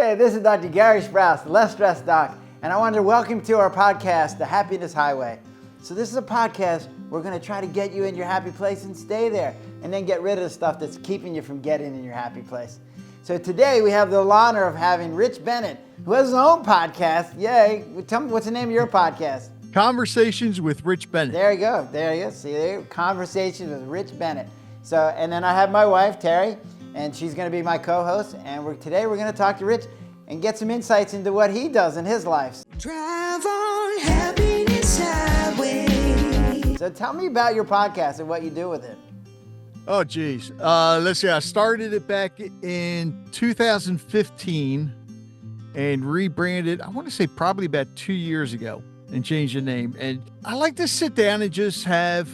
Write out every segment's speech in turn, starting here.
Hey, this is Dr. Gary Sprouse, the Less Stress Doc, and I wanted to welcome to our podcast, The Happiness Highway. So this is a podcast we're going to try to get you in your happy place and stay there, and then get rid of the stuff that's keeping you from getting in your happy place. So today we have the honor of having Rich Bennett, who has his own podcast. Yay! Tell me, what's the name of your podcast? Conversations with Rich Bennett. There you go. There you go. See there, Conversations with Rich Bennett. So, and then I have my wife, Terri, and she's going to be my co-host. And today we're going to talk to Rich and get some insights into what he does in his life. Drive on Happiness Highway. So tell me about your podcast and what you do with it. Oh, geez. Let's see. I started it back in 2015 and rebranded, I want to say probably about 2 years ago, and changed the name. And I like to sit down and just have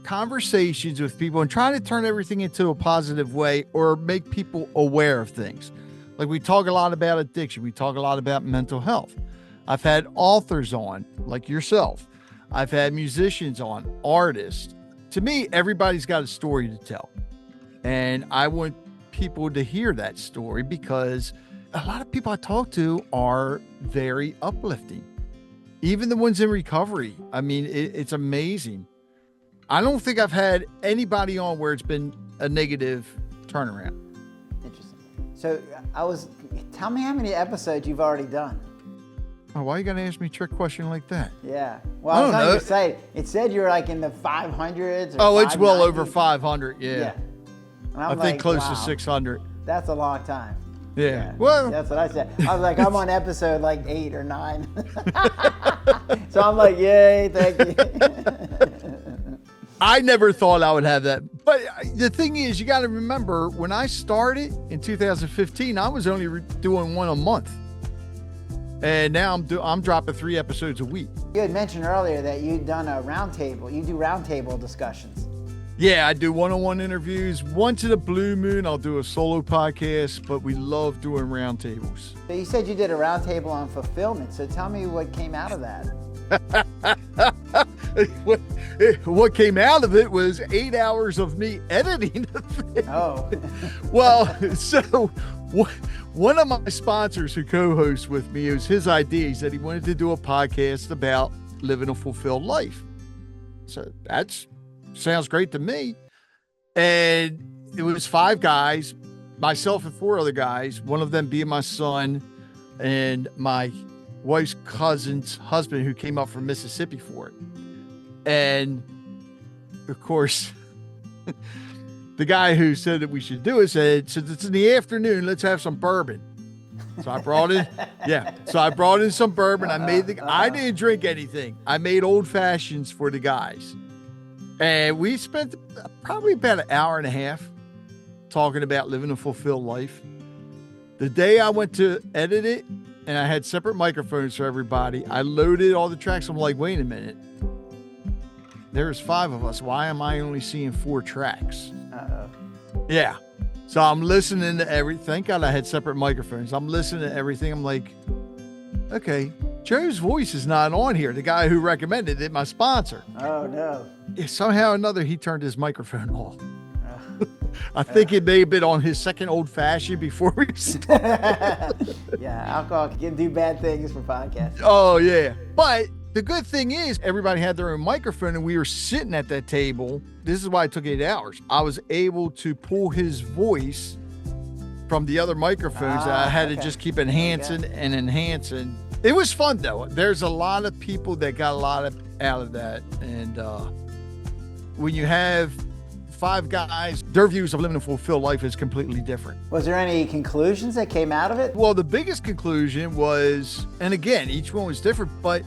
conversations with people and try to turn everything into a positive way or make people aware of things. Like we talk a lot about addiction. We talk a lot about mental health. I've had authors on, like yourself. I've had musicians on, artists. To me, everybody's got a story to tell. And I want people to hear that story because a lot of people I talk to are very uplifting. Even the ones in recovery. I mean, it's amazing. I don't think I've had anybody on where it's been a negative turnaround. Interesting. So tell me how many episodes you've already done. Oh, why are you going to ask me a trick question like that? Yeah. Well, I was on your site. It said you were like in the 500s. Oh, it's well over 500. Yeah. I think close to 600. That's a long time. Yeah. Well, that's what I said. I was like, I'm on episode like 8 or 9. So I'm like, yay, thank you. I never thought I would have that. But the thing is, you got to remember, when I started in 2015, I was only doing one a month. And now I'm dropping 3 episodes a week. You had mentioned earlier that you'd done a roundtable. You do roundtable discussions. Yeah, I do one-on-one interviews. Once in a blue moon, I'll do a solo podcast, but we love doing roundtables. So you said you did a roundtable on fulfillment. So tell me what came out of that. What came out of it was 8 hours of me editing the thing. Oh. Well, so one of my sponsors who co-hosts with me, it was his idea. He said he wanted to do a podcast about living a fulfilled life. So sounds great to me. And it was 5 guys, myself and 4 other guys, one of them being my son and my wife's cousin's husband who came up from Mississippi for it. And of course, the guy who said that we should do it said, since it's in the afternoon, let's have some bourbon. So I brought in some bourbon. I didn't drink anything. I made old fashions for the guys. And we spent probably about an hour and a half talking about living a fulfilled life. The day I went to edit it, and I had separate microphones for everybody, I loaded all the tracks. I'm like, wait a minute. There's 5 of us. Why am I only seeing 4 tracks? Uh-oh. Yeah. So I'm listening to everything. Thank God I had separate microphones. I'm listening to everything. I'm like, okay, Joe's voice is not on here. The guy who recommended it, my sponsor. Oh, no. Somehow or another, he turned his microphone off. I think it may have been on his second old fashioned before we started. Yeah, alcohol can do bad things for podcasts. Oh, yeah. But the good thing is everybody had their own microphone and we were sitting at that table. This is why it took 8 hours. I was able to pull his voice from the other microphones. I had to just keep enhancing and enhancing. It was fun, though. There's a lot of people that got a lot out of that. And when you have 5 guys, their views of living a fulfilled life is completely different. Was there any conclusions that came out of it? Well, the biggest conclusion was, and again, each one was different, but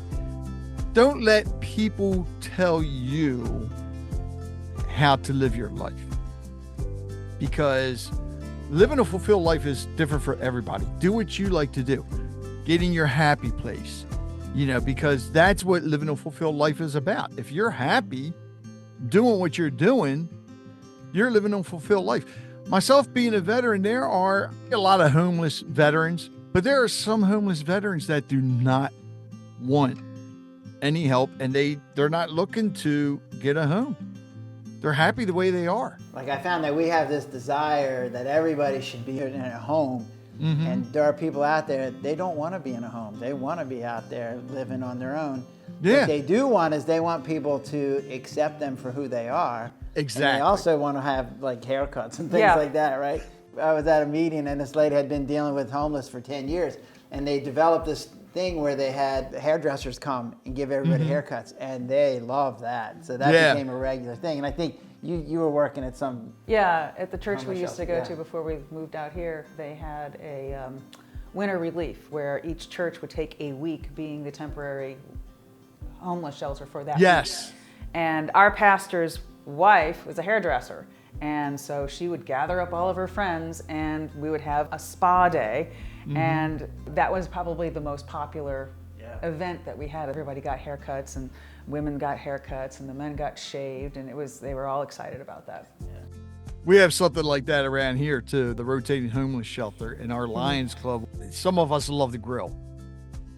don't let people tell you how to live your life. Because living a fulfilled life is different for everybody. Do what you like to do. Get in your happy place, because that's what living a fulfilled life is about. If you're happy doing what you're doing, you're living a fulfilled life. Myself being a veteran, there are a lot of homeless veterans, but there are some homeless veterans that do not want any help, and they're not looking to get a home. They're happy the way they are. Like I found that we have this desire that everybody should be in a home And there are people out there, they don't want to be in a home. They want to be out there living on their own. Yeah. What they do want is they want people to accept them for who they are. Exactly. And they also want to have like haircuts and things like that, right? I was at a meeting and this lady had been dealing with homeless for 10 years. And they developed this thing where they had hairdressers come and give everybody haircuts. And they love that. So that became a regular thing. And I think you were working at some... Yeah, at the church we used to go Yeah. to before we moved out here, they had a winter relief where each church would take a week being the temporary homeless shelter for that Yes. week. And our pastor's wife was a hairdresser. And so she would gather up all of her friends and we would have a spa day. And that was probably the most popular event that we had. Everybody got haircuts and women got haircuts and the men got shaved, and they were all excited about that. We have something like that around here too, the rotating homeless shelter in our Lions Club. Some of us love to grill.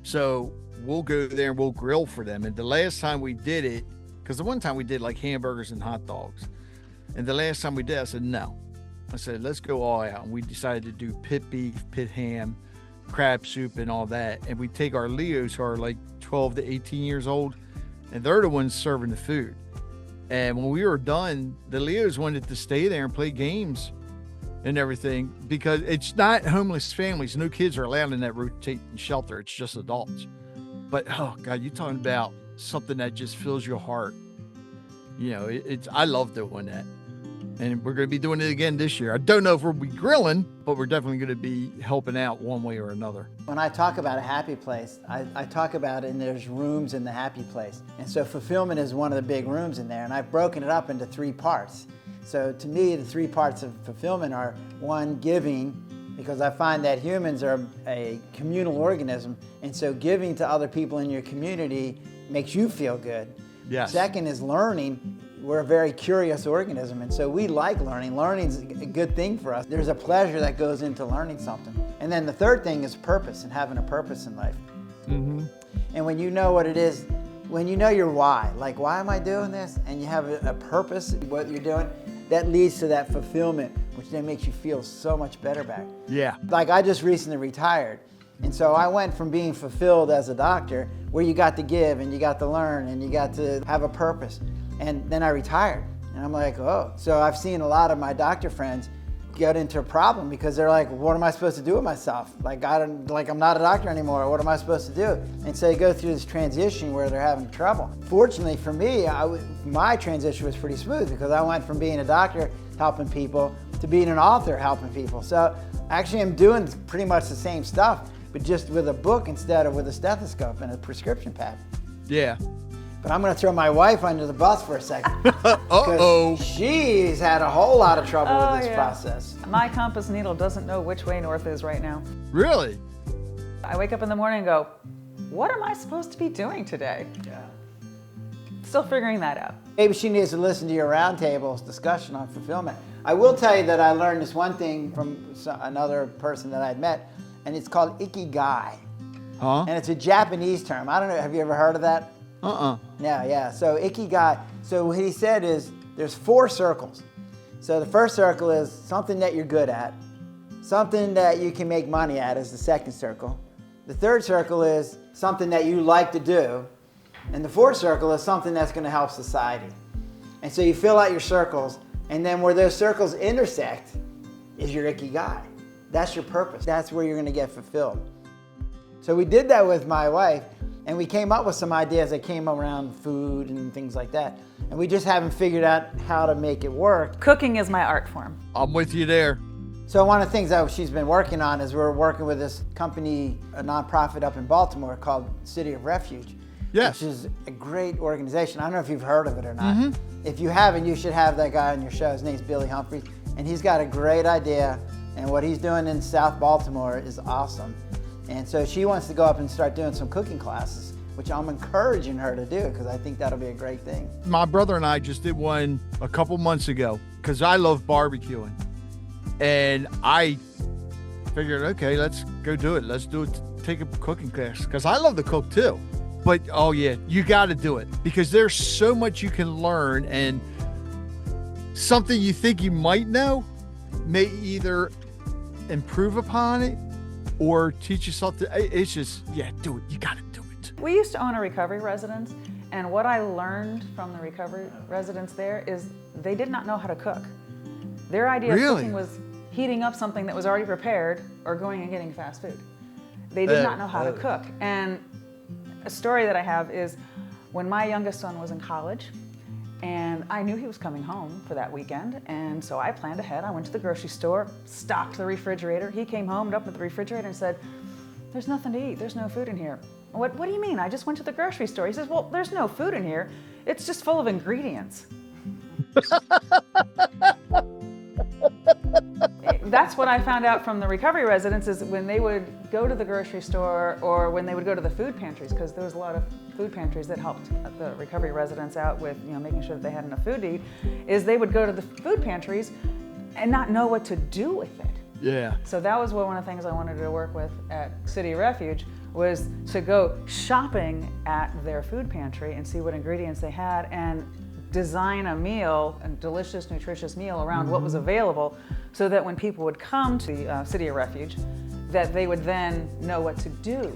So we'll go there and we'll grill for them. And the last time we did it, because the one time we did like hamburgers and hot dogs. And the last time we did, I said, no. I said, let's go all out. And we decided to do pit beef, pit ham, crab soup, and all that. And we take our Leos who are like 12 to 18 years old, and they're the ones serving the food. And when we were done, the Leos wanted to stay there and play games and everything, because it's not homeless families. No kids are allowed in that rotating shelter. It's just adults. But, oh, God, you're talking about something that just fills your heart. You know, I love doing that. And we're going to be doing it again this year. I don't know if we'll be grilling, but we're definitely going to be helping out one way or another. When I talk about a happy place, I talk about and there's rooms in the happy place. And so fulfillment is one of the big rooms in there. And I've broken it up into 3 parts. So to me, the 3 parts of fulfillment are: 1, giving, because I find that humans are a communal organism. And so giving to other people in your community makes you feel good. Yes. 2nd is learning. We're a very curious organism, and so we like learning. Learning's a good thing for us. There's a pleasure that goes into learning something. And then the 3rd thing is purpose, and having a purpose in life. And when you know what it is, when you know your why, like, why am I doing this? And you have a purpose, what you're doing, that leads to that fulfillment, which then makes you feel so much better back. Yeah. Like, I just recently retired. And so I went from being fulfilled as a doctor, where you got to give and you got to learn and you got to have a purpose. And then I retired. And I'm like, oh. So I've seen a lot of my doctor friends get into a problem because they're like, what am I supposed to do with myself? Like, I'm not a doctor anymore. What am I supposed to do? And so they go through this transition where they're having trouble. Fortunately for me, my transition was pretty smooth, because I went from being a doctor helping people to being an author helping people. So actually I'm doing pretty much the same stuff, but just with a book instead of with a stethoscope and a prescription pad. Yeah. But I'm going to throw my wife under the bus for a second. Uh-oh. She's had a whole lot of trouble with this process. My compass needle doesn't know which way north is right now. Really? I wake up in the morning and go, what am I supposed to be doing today? Yeah. Still figuring that out. Maybe she needs to listen to your roundtable's discussion on fulfillment. I will tell you that I learned this one thing from another person that I'd met, and it's called ikigai. Huh? And it's a Japanese term. I don't know, have you ever heard of that? Yeah. So ikigai, so what he said is there's 4 circles. So the first circle is something that you're good at. Something that you can make money at is the 2nd circle. The 3rd circle is something that you like to do. And the 4th circle is something that's going to help society. And so you fill out your circles, and then where those circles intersect is your ikigai. That's your purpose. That's where you're going to get fulfilled. So we did that with my wife, and we came up with some ideas that came around food and things like that. And we just haven't figured out how to make it work. Cooking is my art form. I'm with you there. So one of the things that she's been working on is we're working with this company, a nonprofit up in Baltimore called City of Refuge. Yes. Which is a great organization. I don't know if you've heard of it or not. If you haven't, you should have that guy on your show. His name's Billy Humphreys, and he's got a great idea, and what he's doing in South Baltimore is awesome. And so she wants to go up and start doing some cooking classes, which I'm encouraging her to do, because I think that'll be a great thing. My brother and I just did one a couple months ago, because I love barbecuing. And I figured, okay, let's go do it. Let's do it. Take a cooking class, because I love to cook too. But, oh yeah, you got to do it, because there's so much you can learn, and something you think you might know may either improve upon it or teach you something. It's just, yeah, do it. You got to do it. We used to own a recovery residence, and what I learned from the recovery residents there is they did not know how to cook. Their idea of cooking was heating up something that was already prepared or going and getting fast food. They did not know how to cook. And a story that I have is when my youngest son was in college, and I knew he was coming home for that weekend, and so I planned ahead. I went to the grocery store, stocked the refrigerator. He came home and opened the refrigerator and said, "There's nothing to eat. There's no food in here." What do you mean? I just went to the grocery store. He says, "Well, there's no food in here. It's just full of ingredients." That's what I found out from the recovery residents is when they would go to the grocery store or when they would go to the food pantries, because there was a lot of food pantries that helped the recovery residents out with, making sure that they had enough food to eat, is they would go to the food pantries and not know what to do with it. Yeah. So that was one of the things I wanted to work with at City Refuge, was to go shopping at their food pantry and see what ingredients they had and design a meal, a delicious, nutritious meal around what was available, so that when people would come to the City of Refuge, that they would then know what to do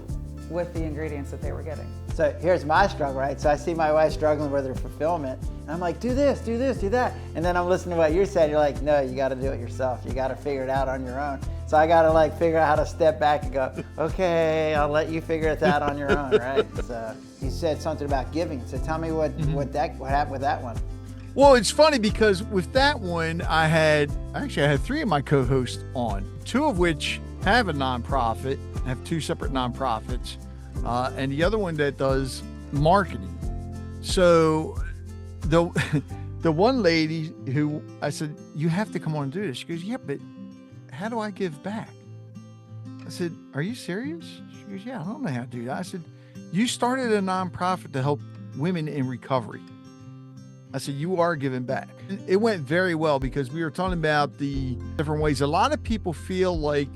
with the ingredients that they were getting. So here's my struggle, right? So I see my wife struggling with her fulfillment, and I'm like, do this, do this, do that. And then I'm listening to what you're saying. You're like, no, you got to do it yourself. You got to figure it out on your own. So I got to figure out how to step back and go, okay, I'll let you figure it out on your own, right? So you said something about giving. So tell me what happened with that one. Well, it's funny because with that one, I had 3 of my co-hosts on, 2 of which have a nonprofit. I have 2 separate nonprofits, and the other one that does marketing. So the one lady who I said, you have to come on and do this. She goes, yeah, but how do I give back? I said, are you serious? She goes, yeah, I don't know how to do that. I said, you started a nonprofit to help women in recovery. I said, you are giving back. It went very well because we were talking about the different ways. A lot of people feel like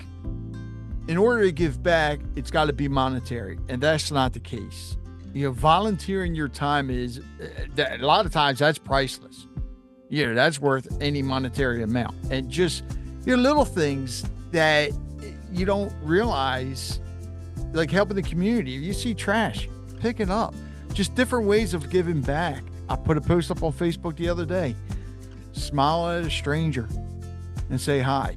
in order to give back, it's got to be monetary. And that's not the case. Volunteering your time is, a lot of times that's priceless. That's worth any monetary amount. And just little things that you don't realize, like helping the community. If you see trash, pick it up. Just different ways of giving back. I put a post up on Facebook the other day. Smile at a stranger and say hi.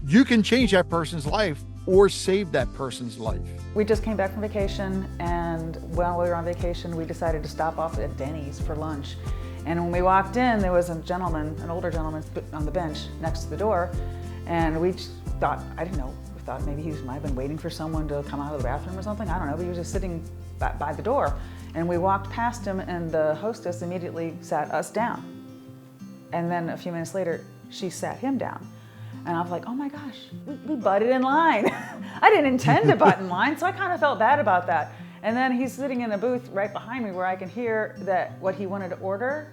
You can change that person's life or save that person's life. We just came back from vacation, and while we were on vacation, we decided to stop off at Denny's for lunch. And when we walked in, there was a gentleman, an older gentleman, on the bench next to the door, and we just thought, I didn't know, we thought maybe he might have been waiting for someone to come out of the bathroom or something. I don't know, but he was just sitting by the door. And we walked past him, and the hostess immediately sat us down. And then a few minutes later, she sat him down. And I was like, oh my gosh, we butted in line. I didn't intend to butt in line, so I kind of felt bad about that. And then he's sitting in a booth right behind me where I can hear that what he wanted to order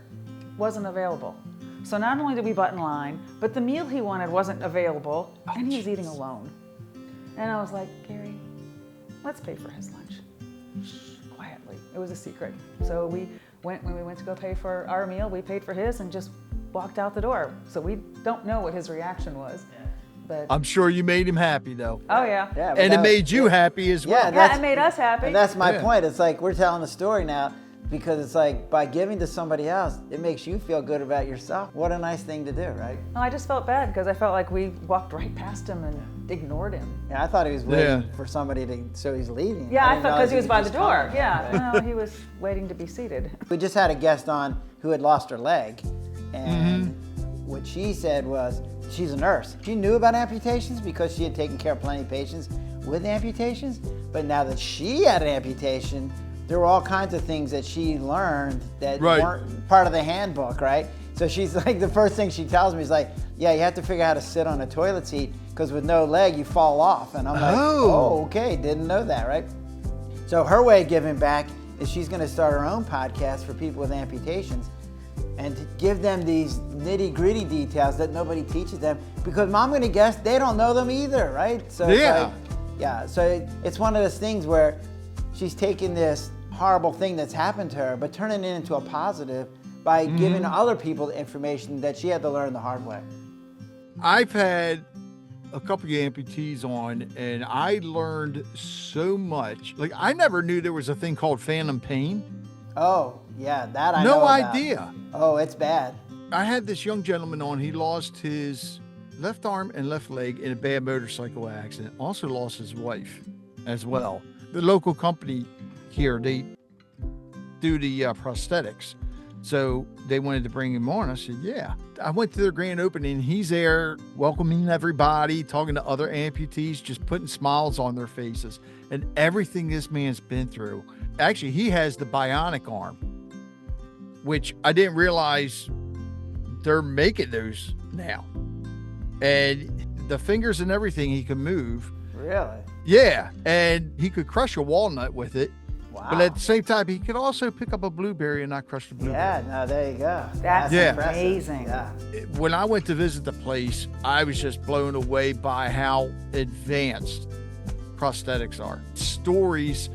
wasn't available. So not only did we butt in line, but the meal he wanted wasn't available, and he was eating alone. And I was like, Gary, let's pay for his lunch. Shh, quietly. It was a secret. So when we went to go pay for our meal, we paid for his and just walked out the door. So we don't know what his reaction was. But I'm sure you made him happy though. Oh yeah. And it made you happy as well. Yeah, it made us happy. And that's my point. It's like we're telling the story now because it's like by giving to somebody else, it makes you feel good about yourself. What a nice thing to do, right? No, I just felt bad because I felt like we walked right past him and ignored him. Yeah, I thought he was waiting for somebody to, so he's leaving. Yeah, I thought because he was by the door. Yeah, no, he was waiting to be seated. We just had a guest on who had lost her leg, and what she said was, she's a nurse. She knew about amputations because she had taken care of plenty of patients with amputations, but now that she had an amputation, there were all kinds of things that she learned that weren't part of the handbook, right? So she's like, the first thing she tells me is like, yeah, you have to figure out how to sit on a toilet seat because with no leg, you fall off. And I'm like, oh, okay, didn't know that, right? So her way of giving back is she's gonna start her own podcast for people with amputations and to give them these nitty-gritty details that nobody teaches them because I'm gonna guess they don't know them either, right? So so it's one of those things where she's taking this horrible thing that's happened to her, but turning it into a positive by giving other people the information that she had to learn the hard way. I've had a couple of amputees on, and I learned so much. Like, I never knew there was a thing called phantom pain. Oh, yeah, that I No know about. idea. Oh, it's bad. I had this young gentleman on. He lost his left arm and left leg in a bad motorcycle accident. Also lost his wife as well. The local company here, they do the prosthetics. So they wanted to bring him on. I said, yeah. I went to their grand opening. He's there welcoming everybody, talking to other amputees, just putting smiles on their faces. And everything this man's been through. Actually, he has the bionic arm, which I didn't realize they're making those now. And the fingers and everything he can move. Really? Yeah. And he could crush a walnut with it. Wow. But at the same time, he could also pick up a blueberry and not crush the blueberry. Yeah, no, there you go. That's Yeah. impressive. amazing. Yeah. When I went to visit the place, I was just blown away by how advanced prosthetics are. Stories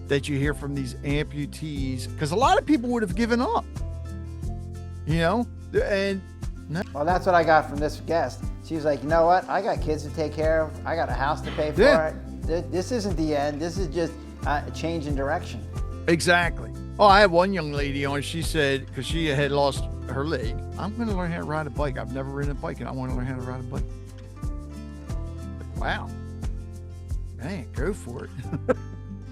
that you hear from these amputees, because a lot of people would have given up, you know? And Well, that's what I got from this guest. She was like, you know what? I got kids to take care of. I got a house to pay for. Yeah. This isn't the end. This is just a change in direction. exactly. Oh, I had one young lady on, she said, because she had lost her leg, I'm going to learn how to ride a bike. I've never ridden a bike, and I want to learn how to ride a bike. Wow. Man, go for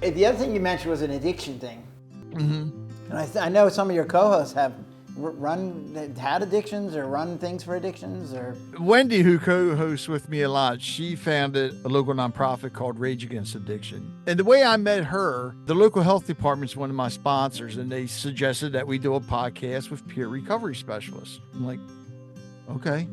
it. The other thing you mentioned was an addiction thing. Mm-hmm. And I know some of your co-hosts have had addictions or run things for addictions or. Wendy, who co-hosts with me a lot, she founded a local nonprofit called Rage Against Addiction. And the way I met her, the local health department's one of my sponsors, and they suggested that we do a podcast with peer recovery specialists. I'm like, okay.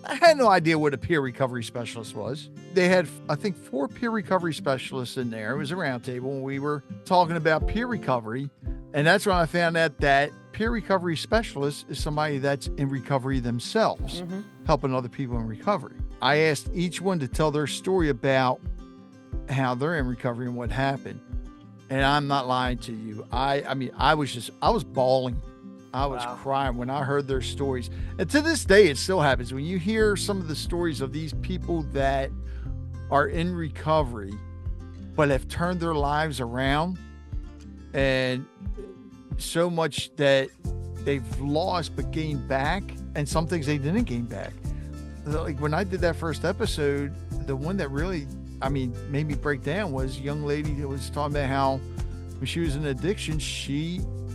I had no idea what a peer recovery specialist was. They had, I think, 4 peer recovery specialists in there. It was a round table, and we were talking about peer recovery. And that's when I found out that peer recovery specialist is somebody that's in recovery themselves, helping other people in recovery. I asked each one to tell their story about how they're in recovery and what happened. And I'm not lying to you. I mean, I was bawling. I was crying when I heard their stories. And to this day, it still happens. When you hear some of the stories of these people that are in recovery, but have turned their lives around, and so much that they've lost but gained back, and some things they didn't gain back. Like when I did that first episode, the one that really, made me break down was a young lady that was talking about how when she was in addiction,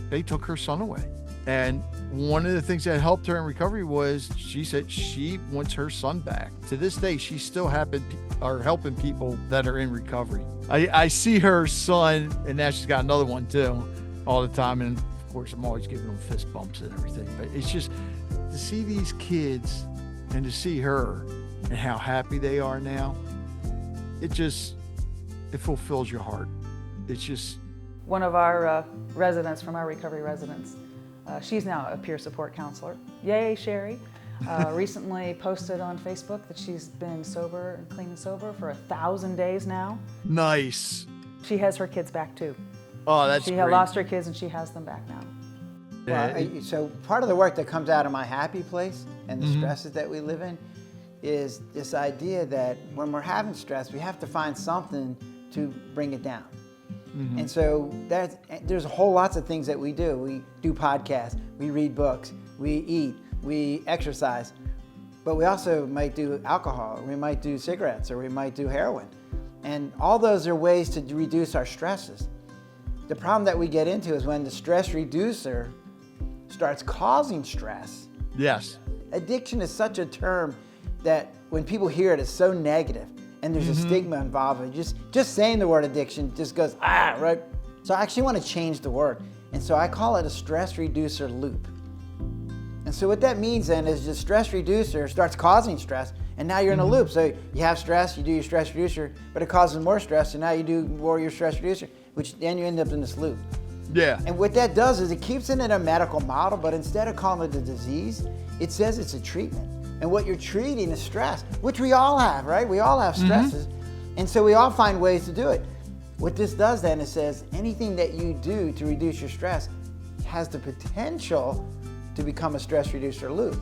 they took her son away. And one of the things that helped her in recovery was she said she wants her son back. To this day, she's still helping people that are in recovery. I see her son, and now she's got another one too, all the time. And of course, I'm always giving them fist bumps and everything. But it's just to see these kids and to see her and how happy they are now, it fulfills your heart. It's just. One of our residents from our recovery residents, she's now a peer support counselor. Yay, Sherry. Recently posted on Facebook that she's been sober and clean and sober for 1,000 days now. Nice. She has her kids back too. Oh, that's She great. had lost her kids and she has them back now. Well, so part of the work that comes out of my happy place and the stresses that we live in is this idea that when we're having stress, we have to find something to bring it down. And so there's a whole lots of things that we do. We do podcasts, we read books, we eat, we exercise, but we also might do alcohol, or we might do cigarettes, or we might do heroin. And all those are ways to reduce our stresses. The problem that we get into is when the stress reducer starts causing stress. Yes. Addiction is such a term that when people hear it, it's so negative. And there's a stigma involved with it. Just saying the word addiction just goes, right? So I actually want to change the word. And so I call it a stress reducer loop. And so what that means then is the stress reducer starts causing stress, and now you're in a loop. So you have stress, you do your stress reducer, but it causes more stress, so now you do more of your stress reducer, which then you end up in this loop. Yeah. And what that does is it keeps it in a medical model, but instead of calling it a disease, it says it's a treatment. And what you're treating is stress, which we all have, right? We all have stresses. And so we all find ways to do it. What this does then is says anything that you do to reduce your stress has the potential to become a stress reducer loop.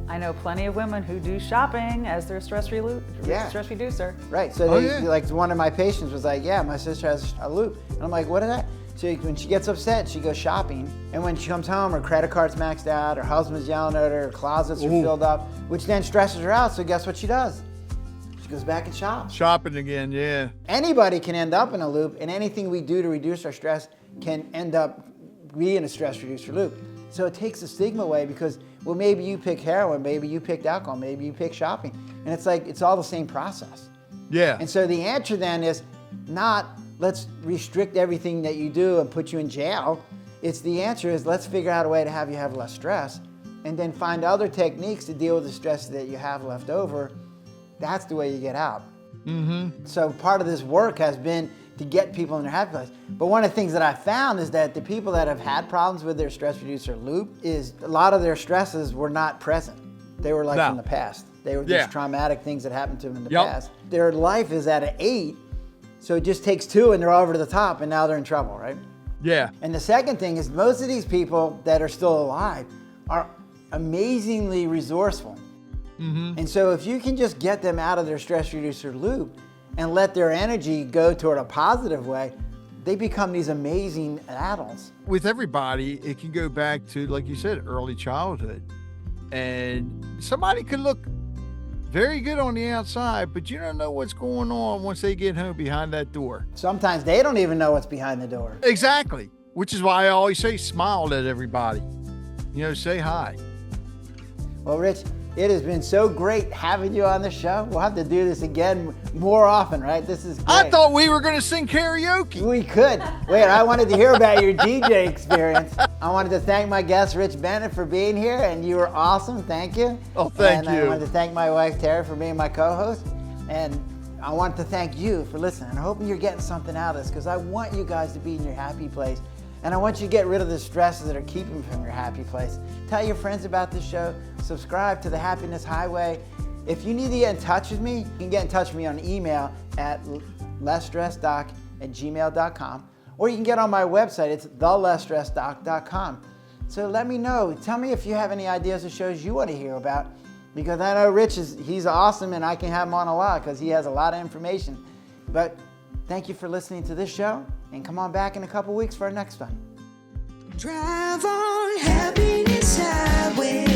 I know plenty of women who do shopping as their stress reducer. Right. So like one of my patients was like, yeah, my sister has a loop. And I'm like, what is that? So when she gets upset, she goes shopping. And when she comes home, her credit card's maxed out, her husband's yelling at her, her closets are filled up, which then stresses her out. So guess what she does? She goes back and shops. Shopping again, yeah. Anybody can end up in a loop, and anything we do to reduce our stress can end up being a stress reducer loop. So it takes the stigma away because, well, maybe you pick heroin, maybe you picked alcohol, maybe you pick shopping. And it's like, it's all the same process. Yeah. And so the answer then is not, let's restrict everything that you do and put you in jail. It's the answer is, let's figure out a way to have you have less stress and then find other techniques to deal with the stress that you have left over. That's the way you get out. Mm-hmm. So part of this work has been to get people in their happy place. But one of the things that I found is that the people that have had problems with their stress reducer loop is a lot of their stresses were not present. They were like from the past. They were just traumatic things that happened to them in the past. Their life is at an 8, so it just takes 2 and they're over to the top and now they're in trouble, right? Yeah. And the second thing is most of these people that are still alive are amazingly resourceful. Mm-hmm. And so if you can just get them out of their stress reducer loop and let their energy go toward a positive way, they become these amazing adults. With everybody, it can go back to, like you said, early childhood. And somebody could look very good on the outside, but you don't know what's going on once they get home behind that door. Sometimes they don't even know what's behind the door. Exactly. Which is why I always say smile at everybody. You know, say hi. Well, Rich, it has been so great having you on the show. We'll have to do this again more often, right? This is great. I thought we were going to sing karaoke. We could. Wait, I wanted to hear about your DJ experience. I wanted to thank my guest, Rich Bennett, for being here, and you were awesome. Thank you. Oh, thank you. And I wanted to thank my wife, Terri, for being my co-host. And I want to thank you for listening. I'm hoping you're getting something out of this because I want you guys to be in your happy place. And I want you to get rid of the stresses that are keeping you from your happy place. Tell your friends about this show. Subscribe to the Happiness Highway. If you need to get in touch with me, you can get in touch with me on email at lessstressdoc@gmail.com. Or you can get on my website. It's thelesstressdoc.com. So let me know. Tell me if you have any ideas of shows you want to hear about. Because I know Rich he's awesome and I can have him on a lot because he has a lot of information. But thank you for listening to this show. And come on back in a couple weeks for our next one. Drive on Happiness Highway.